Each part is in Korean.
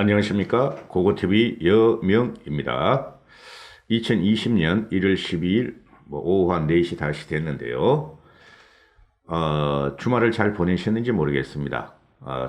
안녕하십니까. 고고TV 여명입니다. 2020년 1월 12일 오후 한 4시 다시 됐는데요. 주말을 잘 보내셨는지 모르겠습니다.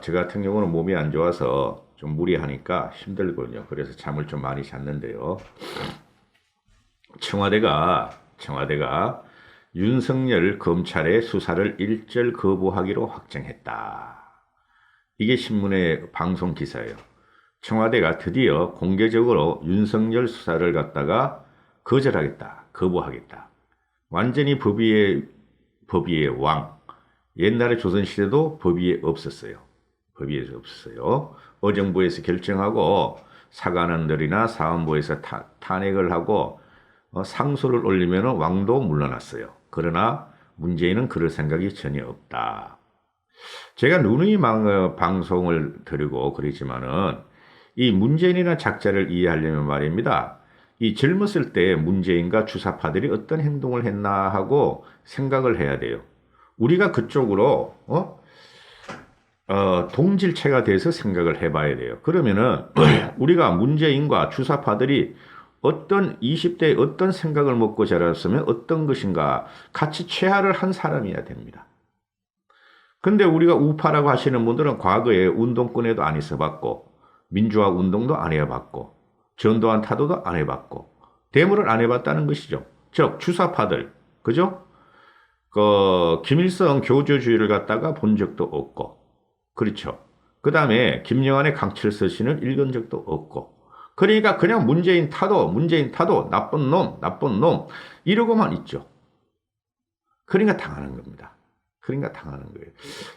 저 같은 경우는 몸이 안 좋아서 좀 무리하니까 힘들거든요. 그래서 잠을 좀 많이 잤는데요. 청와대가 윤석열 검찰의 수사를 일절 거부하기로 확정했다. 이게 신문의 방송 기사예요. 청와대가 드디어 공개적으로 윤석열 수사를 갖다가 거절하겠다, 거부하겠다. 완전히 법위의 왕. 옛날에 조선시대도 법위에 없었어요. 법위에서 없었어요. 의정부에서 결정하고 사관원들이나 사헌부에서 탄핵을 하고 상소를 올리면 왕도 물러났어요. 그러나 문재인은 그럴 생각이 전혀 없다. 제가 누누이 방송을 드리고 그러지만은 이 문재인이라는 작자를 이해하려면 말입니다. 이 젊었을 때 문재인과 주사파들이 어떤 행동을 했나 하고 생각을 해야 돼요. 우리가 그쪽으로 동질체가 돼서 생각을 해봐야 돼요. 그러면은 우리가 문재인과 주사파들이 어떤 20대에 어떤 생각을 먹고 자랐으면 어떤 것인가 같이 최하를 한 사람이어야 됩니다. 근데 우리가 우파라고 하시는 분들은 과거에 운동권에도 안 있어봤고 민주화 운동도 안 해봤고 전두환 타도도 안 해봤고 대물을 안 해봤다는 것이죠. 즉 주사파들, 그죠? 김일성 교조주의를 갖다가 본 적도 없고, 그렇죠. 그 다음에 김영환의 강철서 시는 읽은 적도 없고, 그러니까 그냥 문재인 타도 나쁜 놈 이러고만 있죠. 그러니까 당하는 겁니다. 그러니까 당하는 거예요.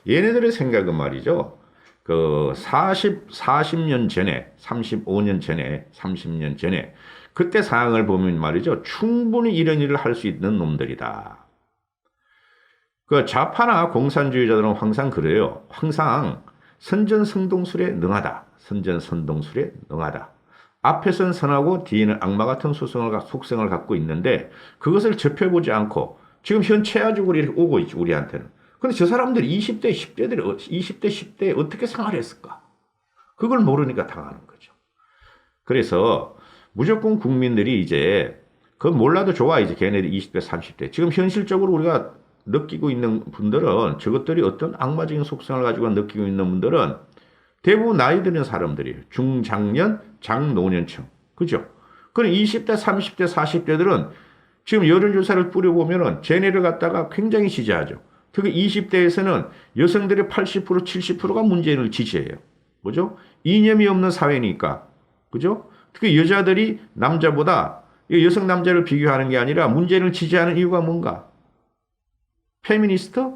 얘네들의 생각은 말이죠. 40년 전에, 35년 전에, 30년 전에, 그때 상황을 보면 말이죠. 충분히 이런 일을 할 수 있는 놈들이다. 좌파나 공산주의자들은 항상 그래요. 항상 선전성동술에 능하다. 선전선동술에 능하다. 앞에서는 선하고 뒤에는 악마 같은 속성을 갖고 있는데 그것을 접해보지 않고 지금 현 최하적으로 이렇게 오고 있죠. 우리한테는. 근데 저 사람들이 20대, 10대에 어떻게 생활했을까? 그걸 모르니까 당하는 거죠. 그래서 무조건 국민들이 이제 그건 몰라도 좋아. 이제 걔네들이 20대, 30대. 지금 현실적으로 우리가 느끼고 있는 분들은 저것들이 어떤 악마적인 속성을 가지고 느끼고 있는 분들은 대부분 나이 드는 사람들이에요. 중장년, 장노년층. 그죠? 그럼 20대, 30대, 40대들은 지금 여론조사를 뿌려보면은 쟤네를 갖다가 굉장히 지지하죠. 특히 20대에서는 여성들의 80%, 70%가 문재인을 지지해요. 그죠? 이념이 없는 사회니까. 그죠? 특히 여자들이 남자보다 여성 남자를 비교하는 게 아니라 문재인을 지지하는 이유가 뭔가? 페미니스트?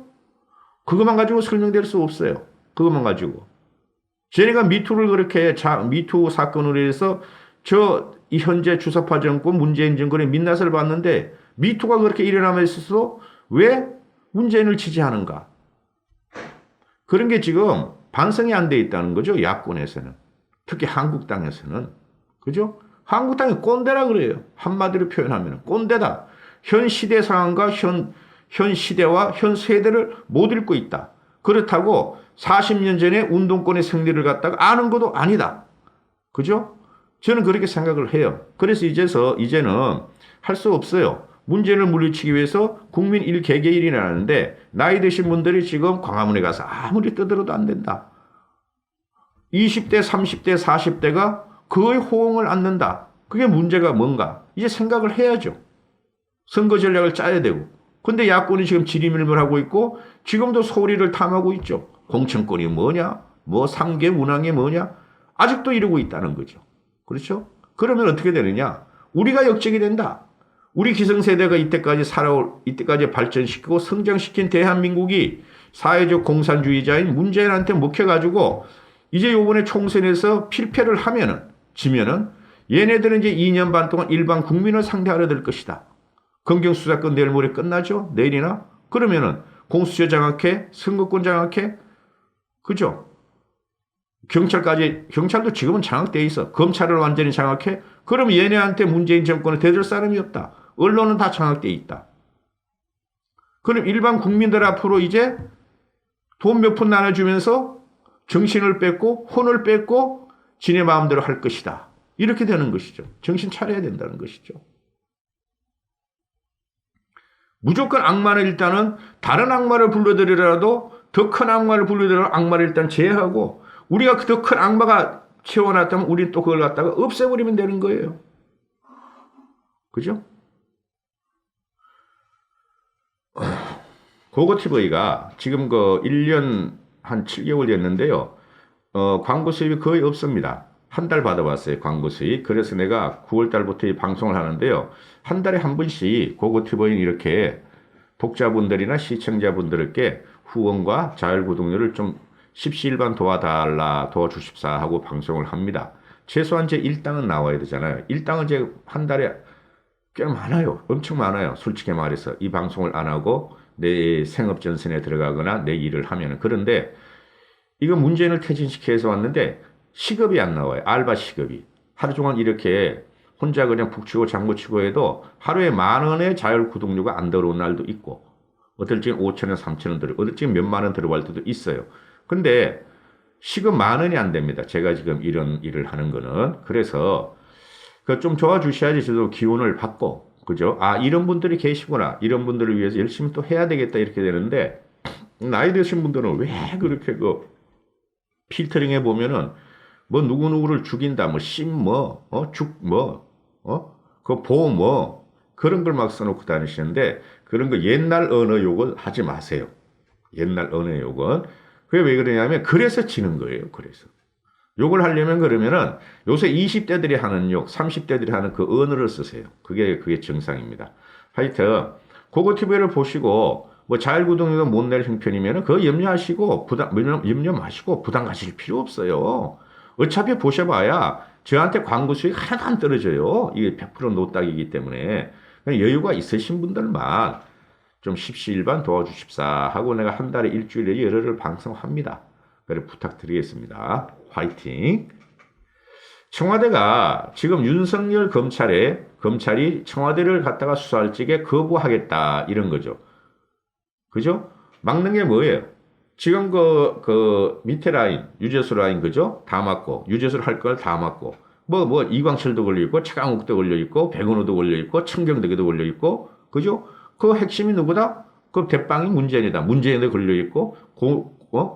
그것만 가지고 설명될 수 없어요. 그것만 가지고. 쟤네가 미투를 그렇게 미투 사건으로 해서 이 현재 주사파 정권 문재인 정권의 민낯을 봤는데 미투가 그렇게 일어나면서 왜 문재인을 지지하는가? 그런 게 지금 반성이 안 돼 있다는 거죠. 야권에서는. 특히 한국당에서는. 그죠? 한국당이 꼰대라 그래요. 한마디로 표현하면 꼰대다. 현 시대 상황과 현 시대와 현 세대를 못 읽고 있다. 그렇다고 40년 전에 운동권의 승리를 갖다가 아는 것도 아니다. 그죠? 저는 그렇게 생각을 해요. 그래서 이제는 할 수 없어요. 문재인을 물리치기 위해서 국민 1개개일이 나는데 나이 드신 분들이 지금 광화문에 가서 아무리 떠들어도 안 된다. 20대, 30대, 40대가 그의 호응을 않는다. 그게 문제가 뭔가? 이제 생각을 해야죠. 선거 전략을 짜야 되고. 근데 야권이 지금 지리멸멸하고 있고 지금도 소리를 탐하고 있죠. 공천권이 뭐냐? 뭐 3개 문항이 뭐냐? 아직도 이러고 있다는 거죠. 그렇죠? 그러면 어떻게 되느냐? 우리가 역적이 된다. 우리 기성세대가 이때까지 발전시키고 성장시킨 대한민국이 사회적 공산주의자인 문재인한테 먹혀가지고 이제 요번에 총선에서 필패를 지면은 얘네들은 이제 2년 반 동안 일반 국민을 상대하려 될 것이다. 검경수사권 내일 모레 끝나죠? 내일이나? 그러면은 공수처 장악해? 선거권 장악해? 그죠? 경찰도 지금은 장악되어 있어. 검찰을 완전히 장악해? 그럼 얘네한테 문재인 정권을 대들 사람이 없다. 언론은 다 장악되어 있다. 그럼 일반 국민들 앞으로 이제 돈 몇 푼 나눠주면서 정신을 뺏고 혼을 뺏고 지네 마음대로 할 것이다. 이렇게 되는 것이죠. 정신 차려야 된다는 것이죠. 무조건 악마는 일단은 다른 악마를 불러들이라도 더 큰 악마를 불러들이라도 악마를 일단 제외하고 우리가 더 큰 악마가 채워놨다면 우리는 또 그걸 갖다가 없애버리면 되는 거예요. 그죠? 고고티브이가 지금 그 1년 한 7개월 됐는데요. 광고 수입이 거의 없습니다. 한 달 받아봤어요. 광고 수입. 그래서 내가 9월 달부터 이 방송을 하는데요. 한 달에 한 번씩 고고티브이는 이렇게 독자분들이나 시청자분들께 후원과 자율구독료를 좀 십시일반 도와주십사 하고 방송을 합니다. 최소한 제 1당은 나와야 되잖아요. 1당은 제 한 달에 꽤 많아요. 엄청 많아요. 솔직히 말해서 이 방송을 안 하고 내 생업전선에 들어가거나 내 일을 하면. 그런데 이거 문재인을 퇴진시켜서 왔는데 시급이 안 나와요. 알바 시급이. 하루 종일 이렇게 혼자 그냥 북치고 장구치고 해도 하루에 10,000원의 자율구독료가 안 들어온 날도 있고 어떨 적엔 5,000원, 3,000원 들어, 어떨 적엔 몇만 원 들어갈 때도 있어요. 근데 시급 10,000원이 안 됩니다. 제가 지금 이런 일을 하는 거는. 그래서 그 좀 도와주셔야지 저도 기운을 받고, 그죠? 아, 이런 분들이 계시구나. 이런 분들을 위해서 열심히 또 해야 되겠다. 이렇게 되는데, 나이 드신 분들은 왜 그렇게 필터링 해보면은, 뭐, 누구누구를 죽인다, 뭐, 그런 걸 막 써놓고 다니시는데, 그런 거 옛날 언어 욕을 하지 마세요. 옛날 언어 욕은. 그게 왜 그러냐면, 그래서 지는 거예요. 그래서. 욕을 하려면 그러면은 요새 20대들이 하는 욕, 30대들이 하는 그 언어를 쓰세요. 그게 정상입니다. 하여튼, 고고TV를 보시고, 뭐 자율구독료도 못 낼 형편이면은 그거 염려하시고, 염려 마시고 부담 가실 필요 없어요. 어차피 보셔봐야 저한테 광고 수익 하나도 안 떨어져요. 이게 100% 노딱이기 때문에. 여유가 있으신 분들만 좀 십시일반 도와주십사 하고 내가 한 달에 일주일에 열흘을 방송합니다. 그래 부탁드리겠습니다. 화이팅! 청와대가 지금 윤석열 검찰이 청와대를 갖다가 수사할 적에 거부하겠다 이런 거죠. 그죠? 막는 게 뭐예요? 지금 밑에 라인, 유재수 라인, 그죠? 다 맞고, 유재수를 할 걸 다 맞고, 이광철도 걸려있고, 차강욱도 걸려있고, 백은호도 걸려있고, 청경대기도 걸려있고, 그죠? 그 핵심이 누구다? 그 대빵이 문재인이다. 문재인도 걸려있고,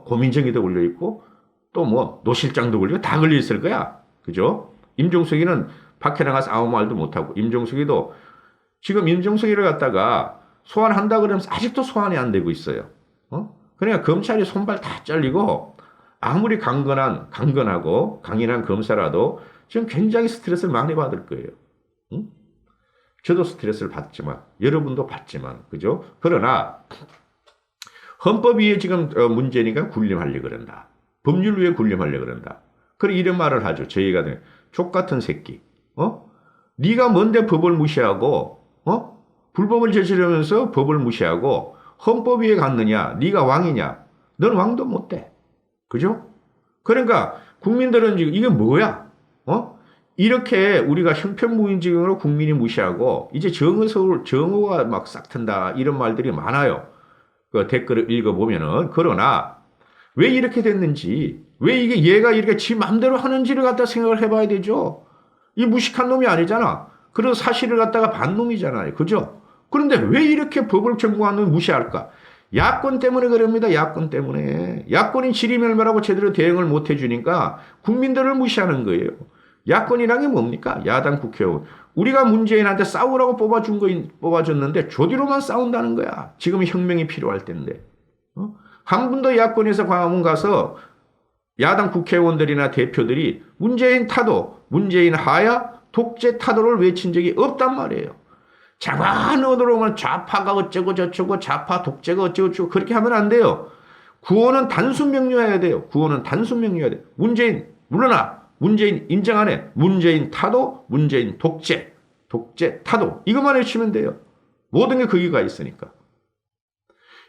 고민정이도 걸려있고, 또 노 실장도 걸리고, 다 걸려있을 거야. 그죠? 임종석이는 밖에 나가서 아무 말도 못하고, 임종석이도, 지금 임종석이를 갖다가 소환한다 그러면서 아직도 소환이 안 되고 있어요. 그러니까 검찰이 손발 다 잘리고 아무리 강건하고 강인한 검사라도 지금 굉장히 스트레스를 많이 받을 거예요. 응? 저도 스트레스를 받지만 여러분도 받지만 그죠? 그러나 헌법 위에 지금 문재인이가 군림하려고 그런다. 법률 위에 군림하려고 그런다. 그래 이런 말을 하죠. 저희가 족같은 새끼. 네가 뭔데 법을 무시하고 불법을 저지르면서 법을 무시하고 헌법 위에 갔느냐? 네가 왕이냐? 넌 왕도 못 돼. 그죠? 그러니까 국민들은 지금 이게 뭐야? 이렇게 우리가 형편무인증으로 국민이 무시하고 이제 정오가 막 싹튼다 이런 말들이 많아요. 그 댓글을 읽어보면은. 그러나 왜 이렇게 됐는지, 왜 얘가 이렇게 지 맘대로 하는지를 갖다 생각을 해봐야 되죠. 이 무식한 놈이 아니잖아. 그런 사실을 갖다가 반놈이잖아요. 그죠? 그런데 왜 이렇게 법을 전공하는 놈을 무시할까? 야권 때문에 그럽니다. 야권 때문에. 야권이 지리멸멸하고 제대로 대응을 못 해주니까 국민들을 무시하는 거예요. 야권이란 게 뭡니까? 야당 국회의원. 우리가 문재인한테 싸우라고 뽑아줬는데 조디로만 싸운다는 거야. 지금 혁명이 필요할 텐데. 한 분도 야권에서 광화문 가서 야당 국회의원들이나 대표들이 문재인 타도, 문재인 하야, 독재 타도를 외친 적이 없단 말이에요. 장황한 언어로만 좌파가 어쩌고 저쩌고 좌파 독재가 어쩌고 저쩌고 그렇게 하면 안 돼요. 구호는 단순 명료해야 돼요. 구호는 단순 명료해야 돼요. 문재인 물러나. 문재인 인정 안 해. 문재인 타도, 문재인 독재, 독재 타도. 이것만 외치면 돼요. 모든 게 거기가 있으니까.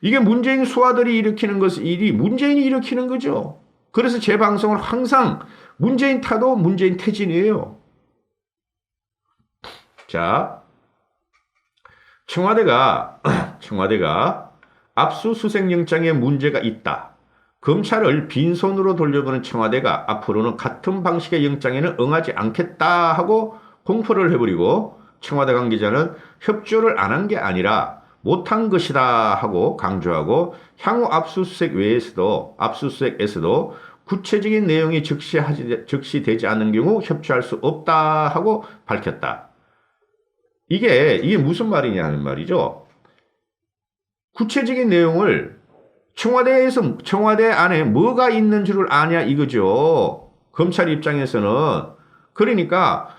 이게 문재인 수하들이 일으키는 일이 문재인이 일으키는 거죠. 그래서 제 방송은 항상 문재인 타도, 문재인 퇴진이에요. 자, 청와대가 압수수색 영장에 문제가 있다. 검찰을 빈손으로 돌려보는 청와대가 앞으로는 같은 방식의 영장에는 응하지 않겠다 하고 공포를 해버리고 청와대 관계자는 협조를 안 한 게 아니라 못한 것이다 하고 강조하고 향후 압수수색에서도 구체적인 내용이 적시되지 않는 경우 협조할 수 없다 하고 밝혔다. 이게 무슨 말이냐 하는 말이죠. 구체적인 내용을 청와대 안에 뭐가 있는 줄을 아냐 이거죠. 검찰 입장에서는. 그러니까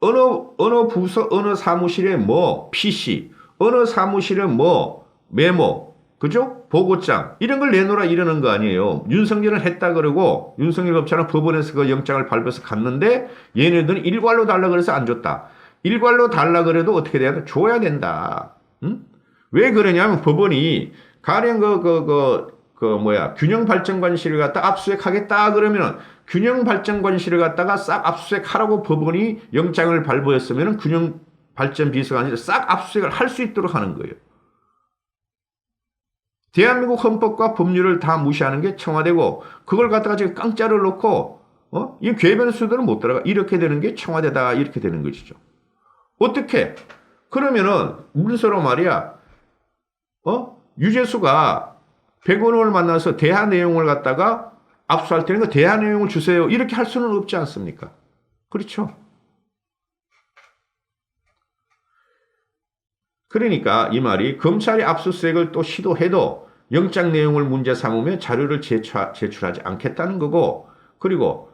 어느 부서 어느 사무실에 뭐 PC 어느 사무실에 뭐 메모 그죠? 보고장 이런 걸 내놓으라 이러는 거 아니에요. 윤석열은 했다 그러고 윤석열 검찰은 법원에서 그 영장을 발부해서 갔는데 얘네들은 일괄로 달라 그래서 안 줬다. 일괄로 달라 그래도 어떻게 돼야 돼? 줘야 된다. 응? 왜 그러냐면 법원이 가령 균형발전관실을 갖다 압수수색하겠다 그러면은 균형발전관실을 갖다가 싹 압수수색하라고 법원이 영장을 발부했으면은 균형발전비서관실을 싹 압수수색을 할 수 있도록 하는 거예요. 대한민국 헌법과 법률을 다 무시하는 게 청와대고 그걸 갖다가 지금 깡짜를 놓고 이 궤변수들은 못 들어가. 이렇게 되는 게 청와대다 이렇게 되는 것이죠. 어떻게? 그러면은 문서로 말이야. 유재수가 백원호를 만나서 대화 내용을 갖다가 압수할 때는 그 대화 내용을 주세요. 이렇게 할 수는 없지 않습니까? 그렇죠. 그러니까 이 말이 검찰이 압수수색을 또 시도해도 영장 내용을 문제 삼으며 자료를 제출하지 않겠다는 거고 그리고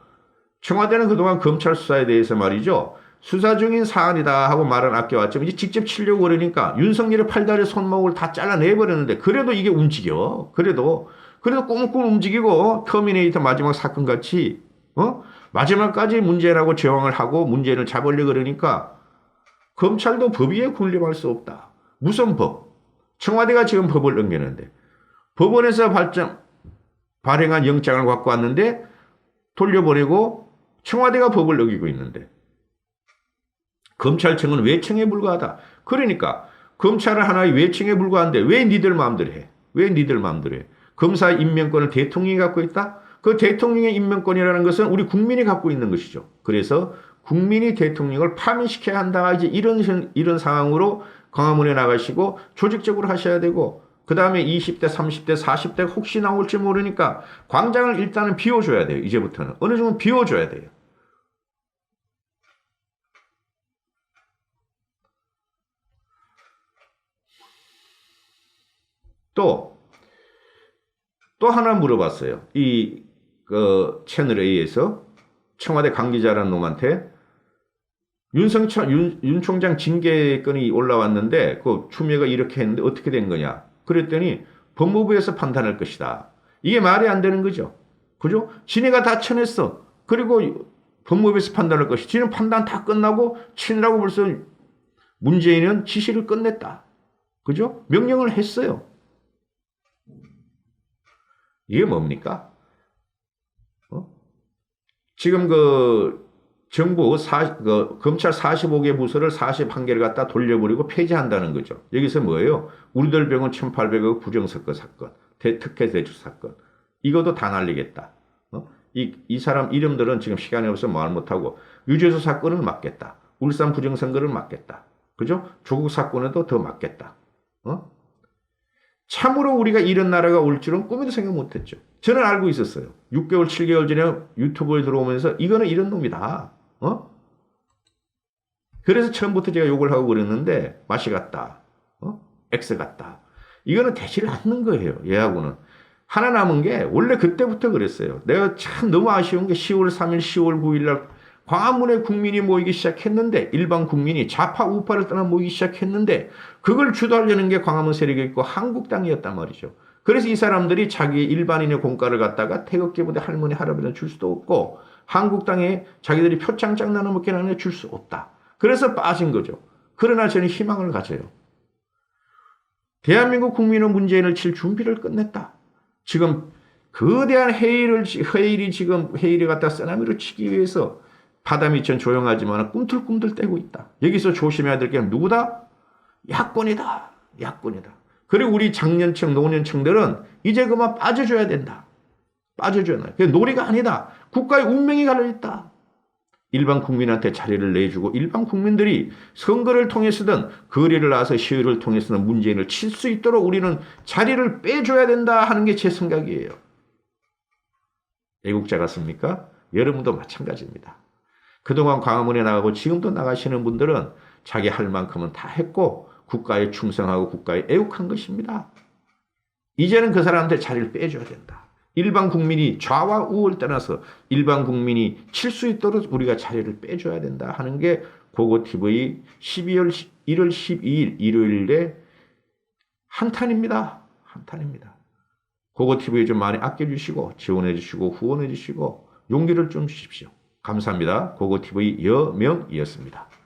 청와대는 그동안 검찰 수사에 대해서 말이죠. 수사 중인 사안이다 하고 말은 아껴왔지만 이제 직접 치려고 그러니까 윤석열의 팔다리 손목을 다 잘라내버렸는데 그래도 이게 움직여. 그래도 꽁꽁 움직이고 터미네이터 마지막 사건 같이 마지막까지 문제라고 제왕을 하고 문제를 잡으려고 그러니까 검찰도 법 위에 군림할 수 없다. 무슨 법? 청와대가 지금 법을 넘겼는데 법원에서 발행한 영장을 갖고 왔는데 돌려보내고 청와대가 법을 어기고 있는데 검찰청은 외청에 불과하다. 그러니까 검찰은 하나의 외청에 불과한데 왜 니들 마음대로 해? 왜 니들 마음대로 해? 검사의 임명권을 대통령이 갖고 있다? 그 대통령의 임명권이라는 것은 우리 국민이 갖고 있는 것이죠. 그래서 국민이 대통령을 파면시켜야 한다. 이제 이런 상황으로 광화문에 나가시고 조직적으로 하셔야 되고 그 다음에 20대, 30대, 40대 혹시 나올지 모르니까 광장을 일단은 비워줘야 돼요. 이제부터는. 어느 정도 비워줘야 돼요. 또 하나 물어봤어요. 채널 A에서 청와대 관계자라는 놈한테 윤 총장 징계 건이 올라왔는데 그 추미애가 이렇게 했는데 어떻게 된 거냐. 그랬더니 법무부에서 판단할 것이다. 이게 말이 안 되는 거죠. 그죠? 지네가 다 쳐냈어. 그리고 법무부에서 판단할 것이. 지는 판단 다 끝나고 치느라고 벌써 문재인은 지시를 끝냈다. 그죠? 명령을 했어요. 이게 뭡니까? 지금 정부 검찰 45개 부서를 41개를 갖다 돌려버리고 폐지한다는 거죠. 여기서 뭐예요? 우리들 병원 1,800억 부정선거 사건, 특혜 대출 사건. 이것도 다 날리겠다. 이 사람 이름들은 지금 시간이 없어서 말 못하고 유재수 사건을 막겠다. 울산 부정선거를 막겠다. 그죠? 조국 사건에도 더 막겠다. 참으로 우리가 이런 나라가 올 줄은 꿈에도 생각 못했죠. 저는 알고 있었어요. 6개월, 7개월 전에 유튜브에 들어오면서 이거는 이런 놈이다. 그래서 처음부터 제가 욕을 하고 그랬는데 맛이 같다. X 같다. 이거는 되질 않는 거예요. 얘하고는. 하나 남은 게 원래 그때부터 그랬어요. 내가 참 너무 아쉬운 게 10월 3일, 10월 9일 날 광화문에 국민이 모이기 시작했는데 일반 국민이 좌파 우파를 떠나 모이기 시작했는데 그걸 주도하려는 게 광화문 세력이었고 한국당이었단 말이죠. 그래서 이 사람들이 자기 일반인의 공과를 갖다가 태극기 부대 할머니 할아버지한테 줄 수도 없고 한국당에 자기들이 표창 장난아먹게 나는 줄 수 없다. 그래서 빠진 거죠. 그러나 저는 희망을 가져요. 대한민국 국민은 문재인을 칠 준비를 끝냈다. 지금 거대한 회의를 갖다 쓰나미로 치기 위해서 바다 밑은 조용하지만 꿈틀꿈틀 떼고 있다. 여기서 조심해야 될 게 누구다? 야권이다. 그리고 우리 장년층, 노년층들은 이제 그만 빠져줘야 된다. 빠져줘야 돼. 그게 놀이가 아니다. 국가의 운명이 갈려있다. 일반 국민한테 자리를 내주고 일반 국민들이 선거를 통해서든 거리를 나서 시위를 통해서든 문재인을 칠 수 있도록 우리는 자리를 빼줘야 된다 하는 게 제 생각이에요. 애국자 같습니까? 여러분도 마찬가지입니다. 그동안 광화문에 나가고 지금도 나가시는 분들은 자기 할 만큼은 다 했고 국가에 충성하고 국가에 애국한 것입니다. 이제는 그 사람한테 자리를 빼줘야 된다. 일반 국민이 좌와 우를 떠나서 일반 국민이 칠 수 있도록 우리가 자리를 빼줘야 된다 하는 게 고고TV 1월 12일 일요일에 한탄입니다. 한탄입니다. 고고TV 좀 많이 아껴주시고 지원해주시고 후원해주시고 용기를 좀 주십시오. 감사합니다. 고고TV 여명이었습니다.